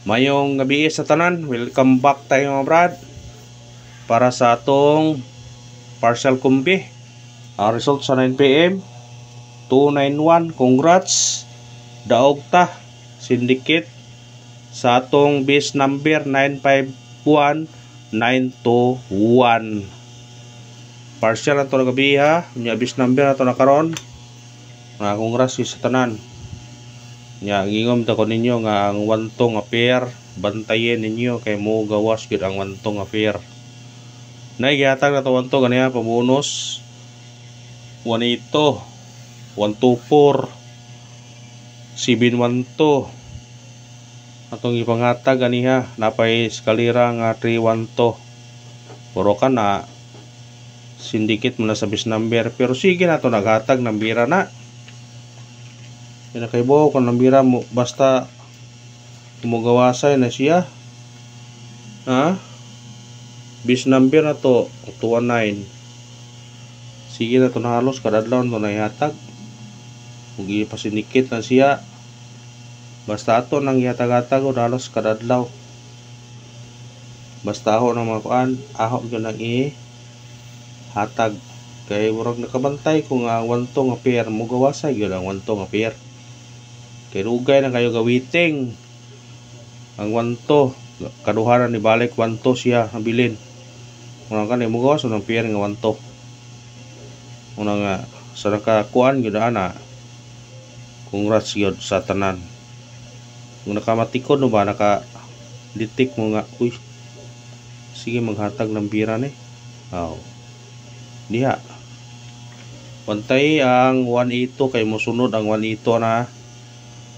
Mayong gabi sa tanan, welcome back tayo mga brad para sa atong partial kumbi. Ang result sa 9 PM 291. Congrats, daog ta syndicate sa atong base number 951921. Partial na to na gabi ha, nya base number na to na karon. Congrats sa tanan. Nya gingom ta ko ninyo nga ang wantong affair bantayen ninyo kay mo gawas gyud ang wantong affair. Nay gihatag na to wanto ganiya pabonus 182 124 712 atong ipangatag ganiha napay eskalera nga 312 puro ka na syndicate mo na sa bis number pero sige na to naghatag ng bira na. Pinakaibaw kung nambira mo basta mugawasay na siya ha bis number na to 219. Sige na to na halos kadadlaw to na ihatag mugi pasinikit na siya basta ato nang ihatag-hatag o halos kadadlaw basta ako na makuan ahok yun nang ihatag kay murag nakabantay kung ang wantong affair mugawasay yun ang wantong affair. Kay rugay na kayo gawiting ang wanto kaduhanan ni balik wanto siya nabilin unang kanay mo gawas unang pier nga wanto unang nga sa nakakuan gyud ana. Congrats gyud sa tanan kung nakamatikod no ba naka detect mo nga uy sige maghatag ng pira ni diha pantay ang 182 kay mosunod ang 182 na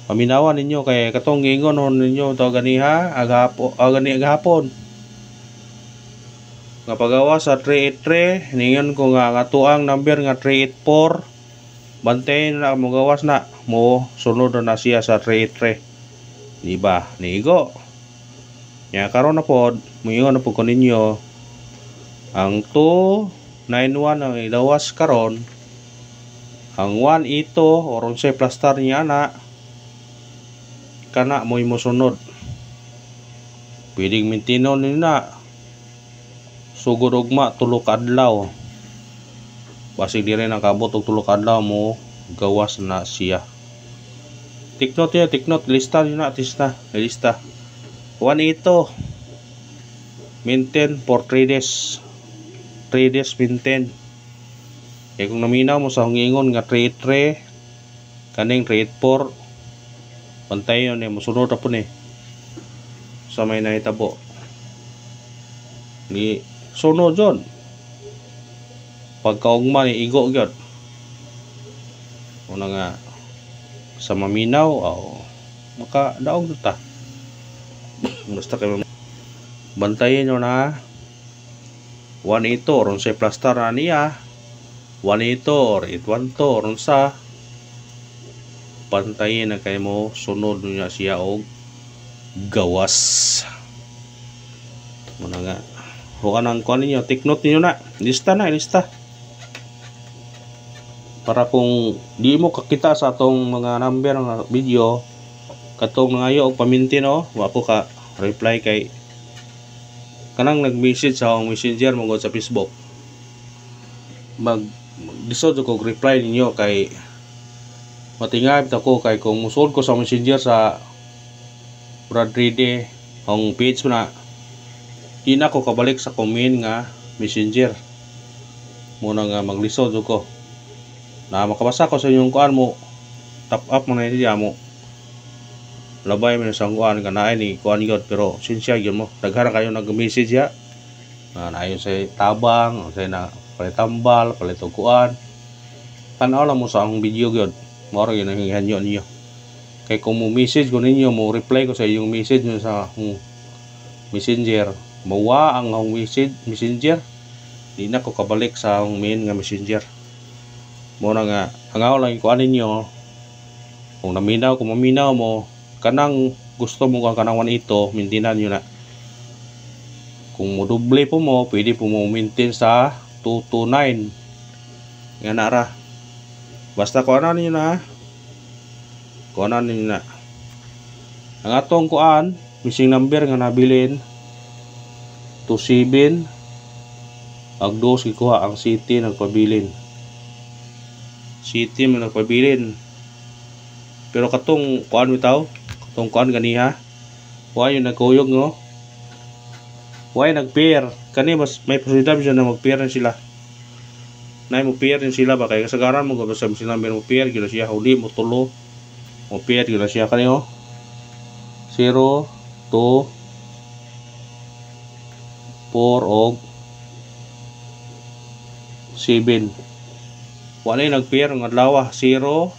paminawan ninyo kay katong gingon ninyo to ganiha agahapon nga pagawa sa 383 ningon ko nga tuang number nga 384 bantay na mo gawas na mo sunod na siya sa 383 di ba nigo nya karon na pod moingon na pod ko ninyo ang 291 ang idawas karon ang 182 oron sa plaster niya na kana mo'y mosunod pwedeng mintinon nina sugod ugma tulo ka adlaw basig dire nakabot og tulo ka adlaw mo gawas na siya. Take note lista nina lista 182 maintain for 3 days maintain kaya kung naminaw mo sa hungingon nga 383 kaning 384 pantay yun musunod na po ni sa may nahitabo ni sunod yun pagkaugma ni igo gyud una nga sa maminaw maka daog ta basta kayo bantayin nyo na 182 ron sa plaster na niya 182 or 812 ron sa pantayin na kayo mo sunod niya siya og gawas muna nga huwag nang kuha ninyo take note ninyo na lista para kung di mo kakita sa atong mga number ng video katong nangayo og paminti no wapo ka reply kay kanang nag-message sa akong messenger mo sa Facebook mag-disod ko reply ninyo kay matingay ako kay kung musul ko sa messenger sa Brad Rede ang page mo na di na ko kabalik sa comment nga messenger muna nga maglisod ko na makabasa ko sa inyong kuan mo top up mo na niya mo labay mo sa kuan ka na ni kuan yun pero sinsya yun mo daghara kayo nag-message ya na ayon sa tabang sa na palitambal palito kuan tanaw lang mo sa ang video yun moro yun ang hihanyo niyo kay kung mo message ko ninyo mo reply ko sa iyong message nyo sa messenger mawa ang messenger di na ko kabalik sa ang main nga messenger mo na nga hangaw lang ikuan ninyo kung naminaw kung maminaw mo kanang gusto mo kanang 182 maintinan nyo na kung mo double po mo pwede po mo maintain sa 229 nga nara basta kuanan ninyo na ang atong kuan missing number nga nabilin 27 agdos gikuha ang city nagpabilin. City man nagpabilin. Pero katong kuan bitaw, katong kuan ganiha. Wa yung nagkuyog no. Wa nag-pair. Kani mas may posibilidad siya na mag-pair na sila. Nay mo pair din sila ba kay kasagaran mo gabasa sila mo pair gila siya huli mo tulo. Mo pair gila siya kani oh. 0 2 4 og 7. Wala yung nag-pair ng adlaw 0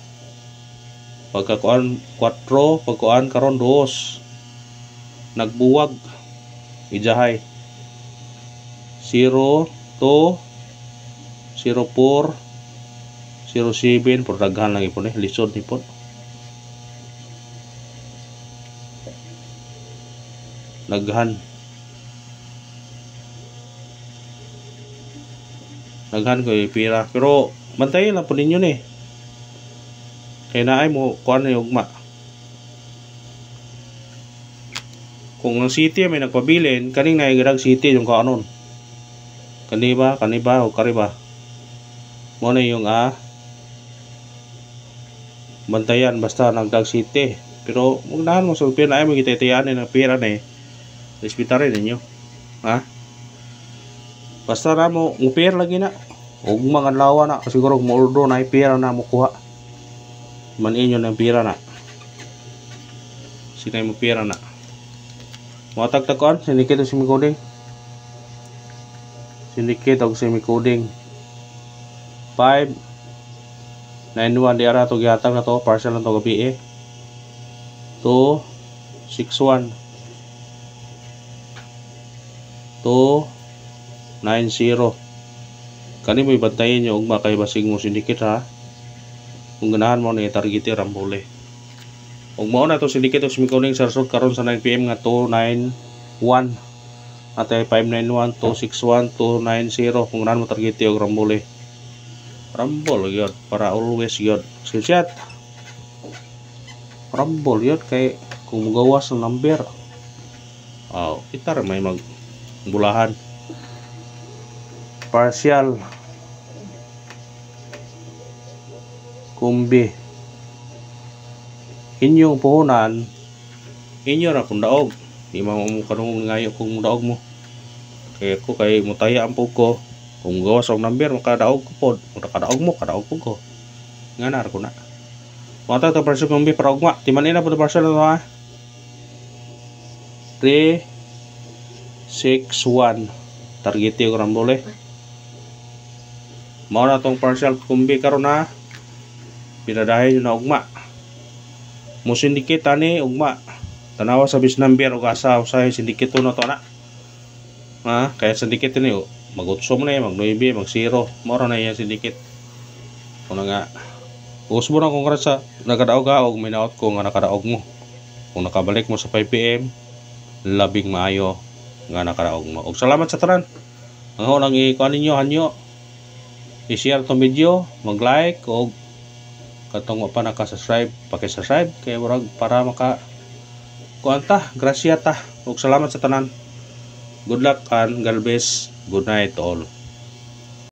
pagkakuan 4 pagkuan karon 2 nagbuwag ijahay 0 2 04 07 por daghan lang ipon lisod nipon naghan ko pira pero bantayan lang po ninyo ni kaya naay mo kuan na yung ugma kung ang city may nagpabilin kaning naigadag city yung kaanon kaniba o kariba mo na yung bantayan basta nagdag city pero mugnahan mo sa pira na ay mo kitaytayan ng pira na respetar rin ninyo basta na mo pair lagi na ug mga lawa na siguro moldo na pera na mo kuha man inyo ng pera na sinay mo pera na matagtagkuan syndicate o semi-coding syndicate o semi-coding 5 9-1 di ara to gihatag na to partial na to gabi 2 6-1 2 9-0 kani mo ibantayin nyo ugma kay basig mo syndicate ha kung ganahan mo na i-targete rambole ug mao na to syndicate o semi-coding sa result karon sa 9pm nga 291 atay 591 261 290 kung ganahan mo targete og rambole gyud para always gyud screenshot rambol gyud kay kung mugawas ang number kita ra may magbulahan partial kumbi inyong puhunan inyo ra kung daog di mo kanong ngayo kung daog mo kay mutaya ang ko kung gawas og number makadaog ko pod kung nakadaog mo kadaog ko nga na ko na mata to partial kumbi para ugma timan ina po partial to 3 6 1 targete og rambole mao na tong partial kumbi karon na pinadahin na ugma mo syndicate ani ugma tanawa sa bis number ug asa usahay syndicate no to na kaya syndicate ni mag-utso mo na mag 9 mag 0 mao na yan syndicate kuna nga usbo na kung sa nakadaog og may naot ko nga nakadaog mo kung nakabalik mo sa 5pm labing maayo nga nakadaog mo og salamat sa tanan ang nang ikuan ninyo hanyo i-share tong video, mag-like o katong pa naka-subscribe, paki-subscribe kay murag para maka kuanta, grasya ta. Ug salamat sa tanan. Good luck and God bless. Good night to all.